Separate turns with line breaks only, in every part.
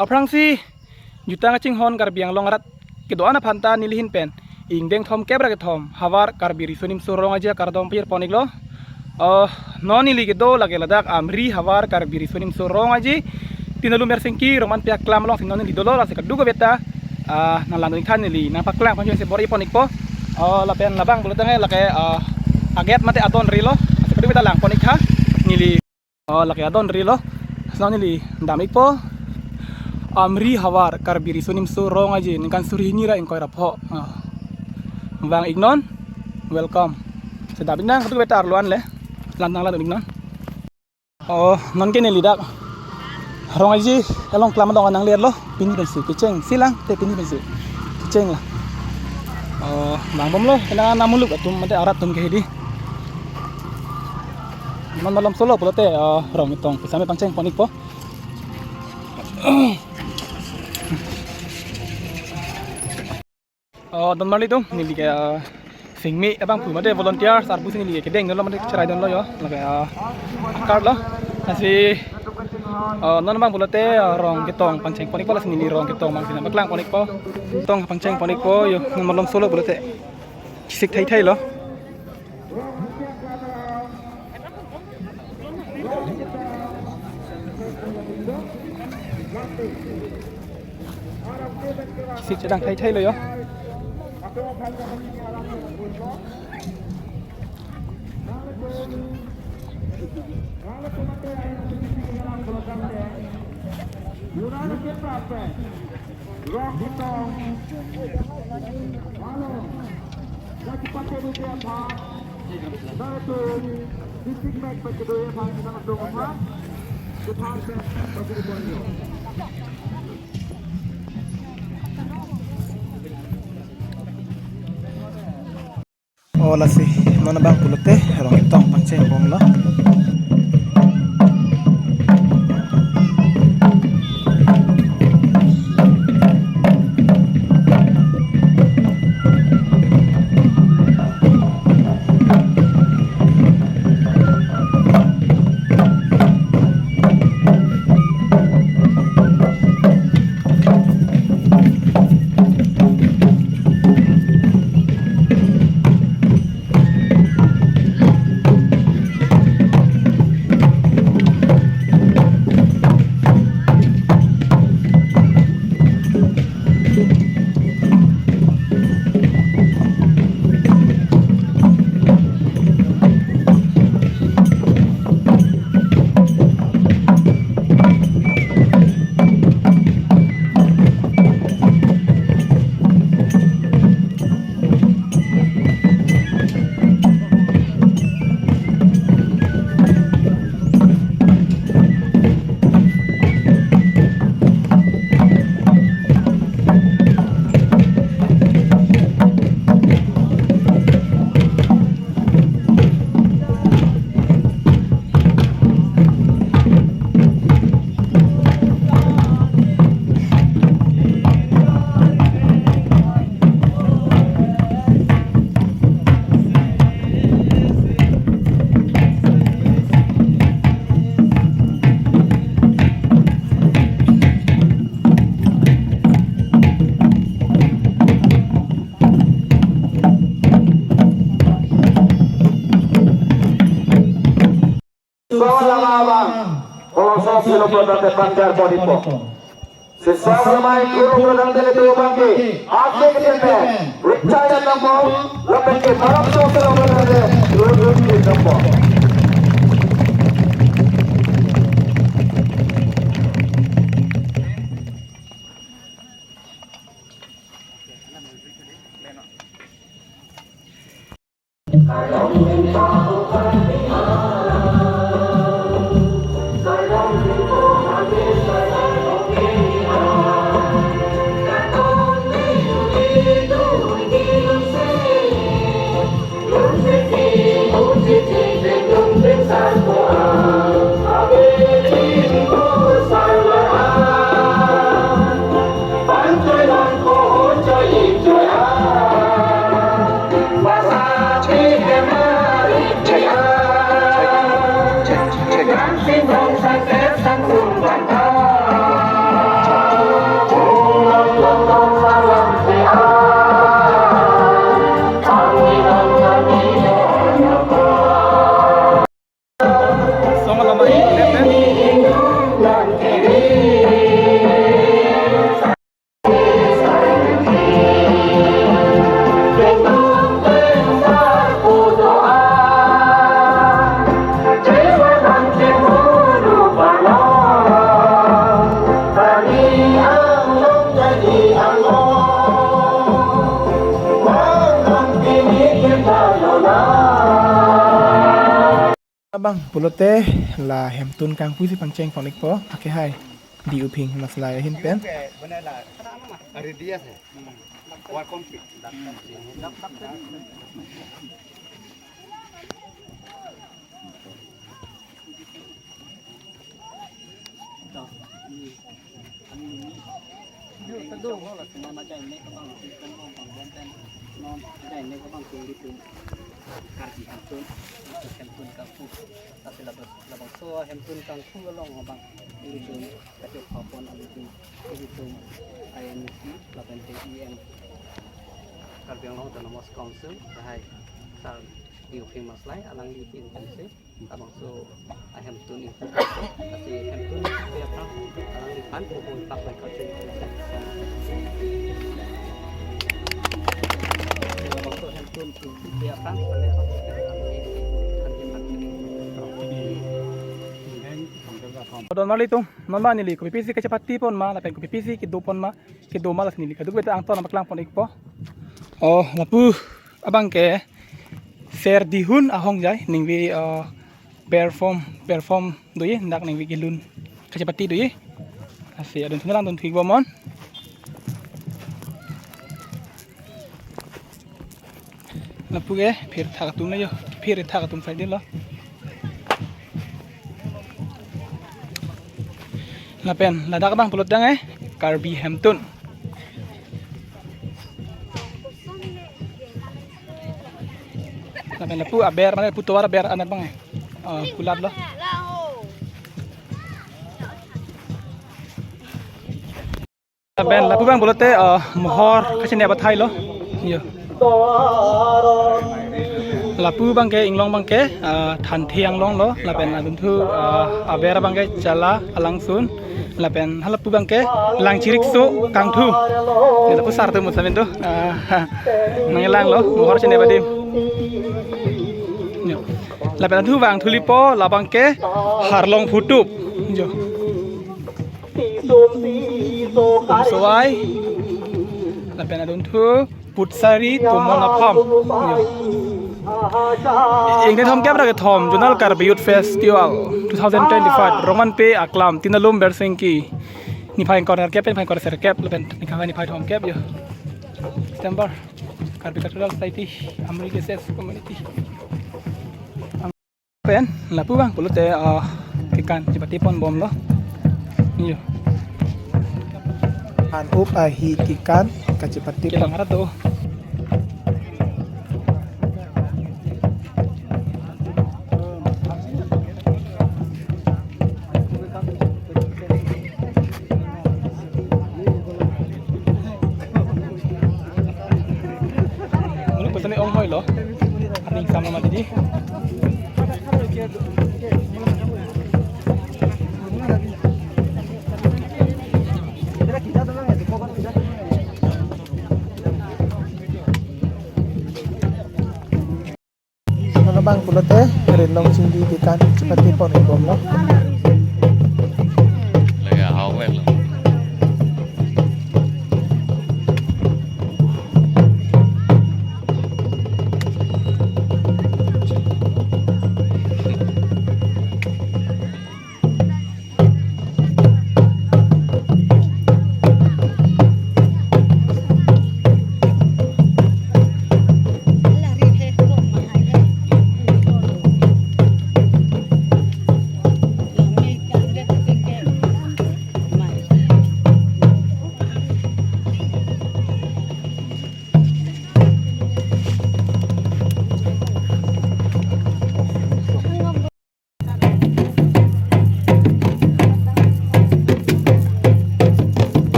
aprang si juta ngacing hon karbiang longarat kedoana phanta nilihin pen ingdeng thom kebra ke thom hawar karbiri sunim surong aja kardom pir poniklo non nili kedo lage ladak amri hawar karbiri sunim surong aja tinalu mersengki roman pihak klam long sinon di dolor se kaduga beta nang landing kan nili nang paklang panjang se bori ponik po lapen labang bulutang lake aget mate adon rilo se kaduga beta lang ponik ha nili lake adon rilo sinon nili damik po amri hawar karbiri sunim surong aja ningkan suri nira ingkoi rapho bang ignon welcome sedapin nang kaduga beta arluan le lantang lan ignon non kene lidak rong aja elong klam dong nang liat lo pini pensi keceng silang te pini pensi keceng lah bang bom lo kena namuluk atum mate arat tum ke hidi non malam solo pulote rong itong pisame panceng ponik po don mali tu nili kayak singmi abang pu mate volunteer sarbu sing nili kedeng lo mate cerai don lo yo kayak akar lo masih non bang bulote rong kitong panceng ponik po las nili rong kitong bang sina baklang ponik po tong panceng ponik po yo malam solo bulote kisik thai thai lo kisik sedang thai thai lo yo lasih mana bang pulote rong itong panceng bom lo Silo produk pancar podipo. Sesama main guru produk tele bangke. Ape kita percaya nampo. Lepas ke barang tu silo produk guru nampo.
Take
Abang, pulote la hemtun kang puisi panceng fonik po, pakai hai di uping masalah hin pen.
Hempun kang fu long abang ini tu kacau kapon ini tu INC 8 TEM Karbiang long dan Mos Council hai sal diu famous lai alang di intensi abang so hempun itu kasi hempun dia tak alang di pan pun tak baik kacau abang so hempun dia tak
Don mali tung, non ba nili ko pipisi kacapati pon ma, lapen ko pipisi kido pon ma, kido malas nili kadug beta ang to na maklang pon ikpo. Oh, lapu abang ke ser dihun ahong jay ningwi perform doye ndak ningwi gilun kacapati doye. Asi adon tunalang don tigbo mon. Lapu ke phir thakatum na yo, phir thakatum sai din lo. Lapen lada bang pulot dang Karbi Hempton. Lapen lapu aber mana putuar aber anak bang kulat lo. Lapen lapu bang pulot mohor kasih ni abat hai lo. Yo. Lapu bang ke inglong bang ke than thiang long lo lapen adun thu aber bang ke chala alang sun lapen halapu bang ke lang cirik so kang thu lapu sar tu musamin tu nangelang lo mohor sini badim lapen thu bang thulipo labang ke harlong futup jo soai lapen adun thu putsari tumonapam Ingin thom kep raga thom Junal Karbi Youth Festival 2025 Roman pe aklam tinalum bersengki ni phain corner kep pen phain corner ser kep lepen ni khawa ni phai thom kep yo September Karbi Cultural Society Amri Ses Community pen lapu bang pulut kikan cepati pon bom lo yo an up ahi kikan kacepati pon ngarat tuh Pesan ni ong hoi lo, aning sama mati di. Ano bang pulote? Rinlong sindi ikan seperti pon ibom lo.
Lagi awet lo.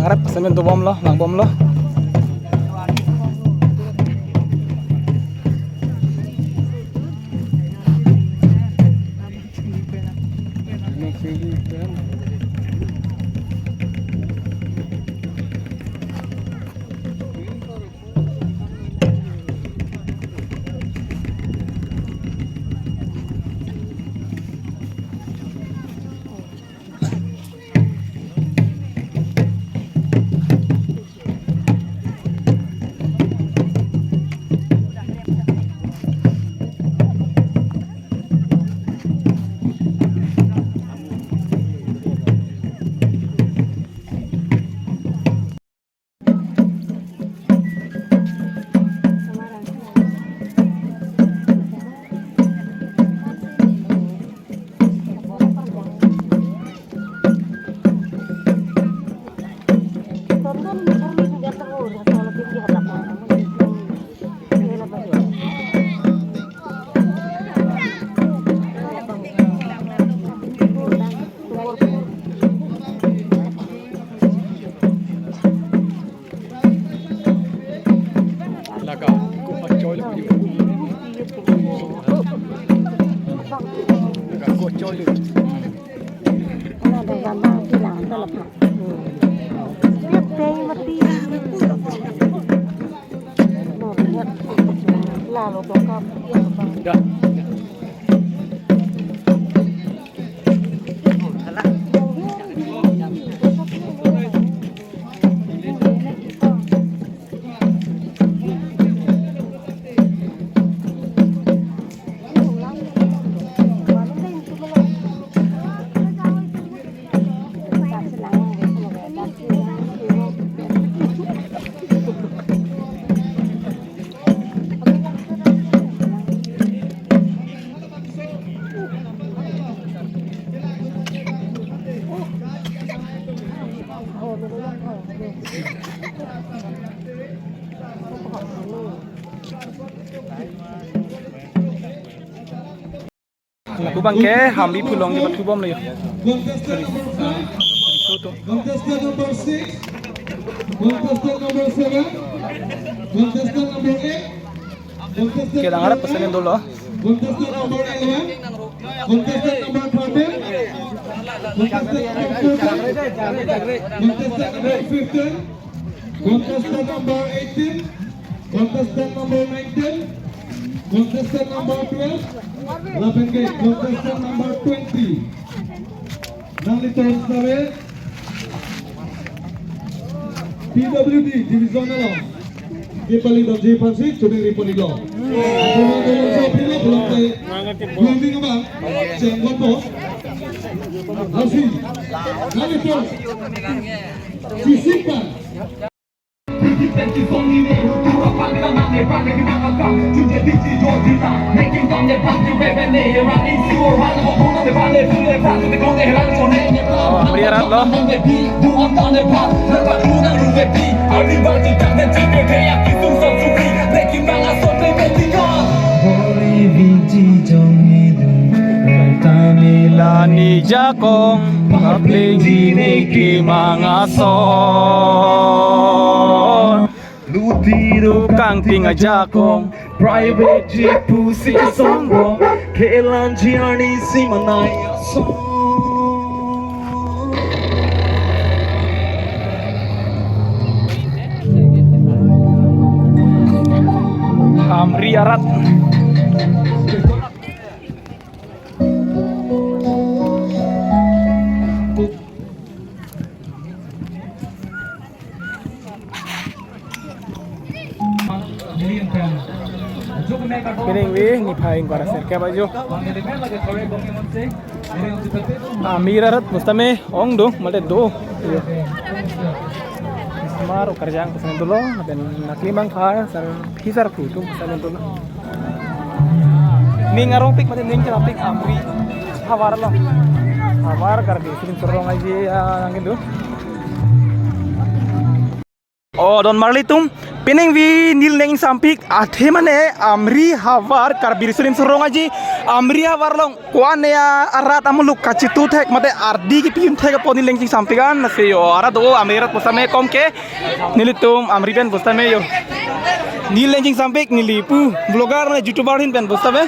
Harap sambil tu bom lo, lang bom lo.
Lagu bangke hambi pulong di batu bom le yo.
Contestant number 6, contestant number 7, contestant number 8, contestant
Kita harap pesanin dulu.
contestant number 11, contestant number 13, contestant number 15, contestant number 18, contestant number 19, contestant number 12, Lapengke, contestant number 20. Nang litoon sabi, PWD Divisional Ipalito Jipansi, Chuding Riponiglo. Ako mga tulong sa pila, belum tayo, belum din nga ba? Siyang wato, Hasi, nang litoon, Sisipan.
Melihat lo. Milani jakong kapling diniki mangason Lutiro kang tinga jakong private jet pusi songo kelan jiani simanaya song Amri arat Piring wih ngipain para serke baju. Mirarat mustame ong do male do. Ismar kerjaan pesan dulu dan naklimang kah sar hisar kutu pesan dulu. Ning arong pik mate ning cerapik amri hawar lo. Hawar karbi sini turong aja angin do. Oh don marlitum pining vi nil neng sampik athe mane amri hawar karbir surim surong aji amri hawar long kuane ya arat amuluk kacitu thek mate ardi ki piun thek poni leng sing sampikan nase yo arat do amirat posame kom ke nilitum amri pen postame yo nil leng sing sampik nilipu blogger mane youtuber hin pen postame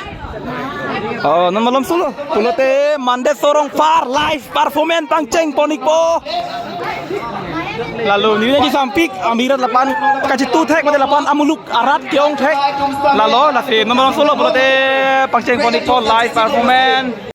Oh, non malam solo. Pulote mande sorong far live performance pangceng ponik po. Lalu ni lagi sampik amirat lapan kajitu tek pada lapan amuluk arat kiong tek. Lalu nasi non malam solo pulote pangceng ponik po live performance.